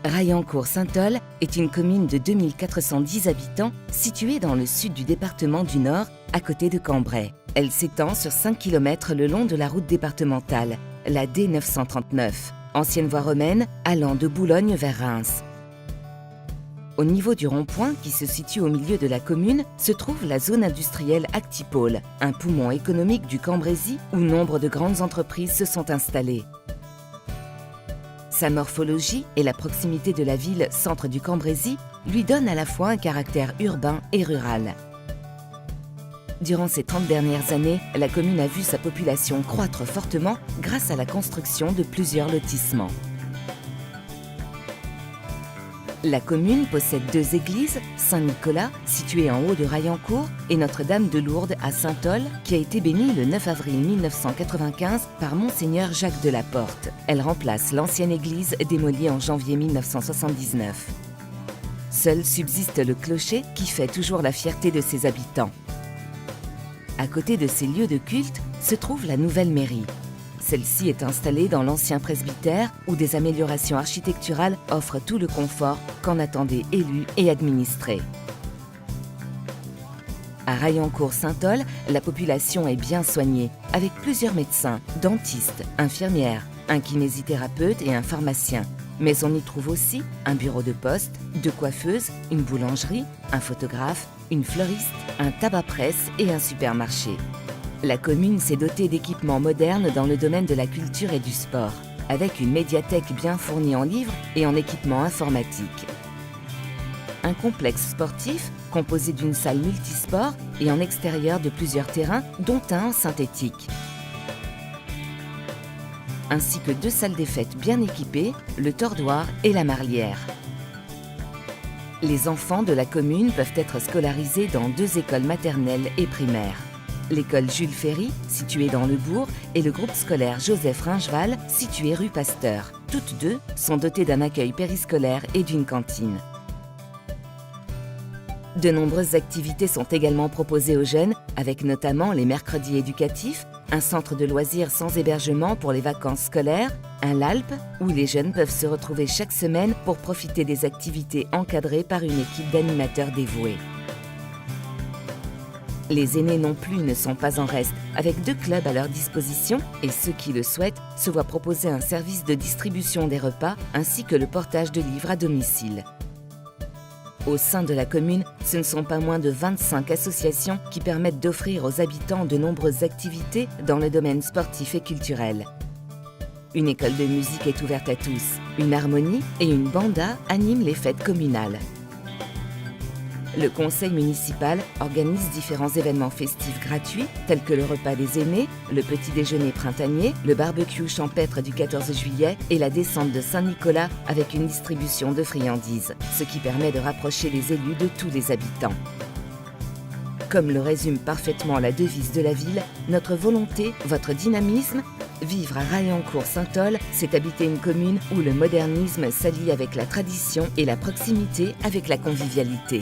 Raillencourt-Saint-Ol est une commune de 2410 habitants située dans le sud du département du Nord, à côté de Cambrai. Elle s'étend sur 5 km le long de la route départementale, la D939, ancienne voie romaine allant de Boulogne vers Reims. Au niveau du rond-point, qui se situe au milieu de la commune, se trouve la zone industrielle Actipôle, un poumon économique du Cambrésis où nombre de grandes entreprises se sont installées. Sa morphologie et la proximité de la ville centre du Cambrésis lui donnent à la fois un caractère urbain et rural. Durant ces 30 dernières années, la commune a vu sa population croître fortement grâce à la construction de plusieurs lotissements. La commune possède 2 églises, Saint-Nicolas, située en haut de Raillencourt, et Notre-Dame de Lourdes à Saint-Ol, qui a été bénie le 9 avril 1995 par Monseigneur Jacques de la Porte. Elle remplace l'ancienne église démolie en janvier 1979. Seul subsiste le clocher qui fait toujours la fierté de ses habitants. À côté de ces lieux de culte se trouve la nouvelle mairie. Celle-ci est installée dans l'ancien presbytère où des améliorations architecturales offrent tout le confort qu'en attendaient élus et administrés. À Raillencourt-Saint-Ol, la population est bien soignée, avec plusieurs médecins, dentistes, infirmières, un kinésithérapeute et un pharmacien. Mais on y trouve aussi un bureau de poste, 2 coiffeuses, une boulangerie, un photographe, une fleuriste, un tabac-presse et un supermarché. La commune s'est dotée d'équipements modernes dans le domaine de la culture et du sport, avec une médiathèque bien fournie en livres et en équipements informatiques. Un complexe sportif composé d'une salle multisport et en extérieur de plusieurs terrains, dont un en synthétique. Ainsi que 2 salles des fêtes bien équipées, le tordoir et la marlière. Les enfants de la commune peuvent être scolarisés dans 2 écoles maternelles et primaires. L'école Jules Ferry, située dans le bourg, et le groupe scolaire Joseph Ringeval, situé rue Pasteur. Toutes 2 sont dotées d'un accueil périscolaire et d'une cantine. De nombreuses activités sont également proposées aux jeunes, avec notamment les mercredis éducatifs, un centre de loisirs sans hébergement pour les vacances scolaires, un LALP, où les jeunes peuvent se retrouver chaque semaine pour profiter des activités encadrées par une équipe d'animateurs dévoués. Les aînés non plus ne sont pas en reste, avec 2 clubs à leur disposition et ceux qui le souhaitent se voient proposer un service de distribution des repas ainsi que le portage de livres à domicile. Au sein de la commune, ce ne sont pas moins de 25 associations qui permettent d'offrir aux habitants de nombreuses activités dans le domaine sportif et culturel. Une école de musique est ouverte à tous, une harmonie et une banda animent les fêtes communales. Le conseil municipal organise différents événements festifs gratuits tels que le repas des aînés, le petit déjeuner printanier, le barbecue champêtre du 14 juillet et la descente de Saint-Nicolas avec une distribution de friandises, ce qui permet de rapprocher les élus de tous les habitants. Comme le résume parfaitement la devise de la ville, notre volonté, votre dynamisme, vivre à Raillencourt-Saint-Ol, c'est habiter une commune où le modernisme s'allie avec la tradition et la proximité avec la convivialité.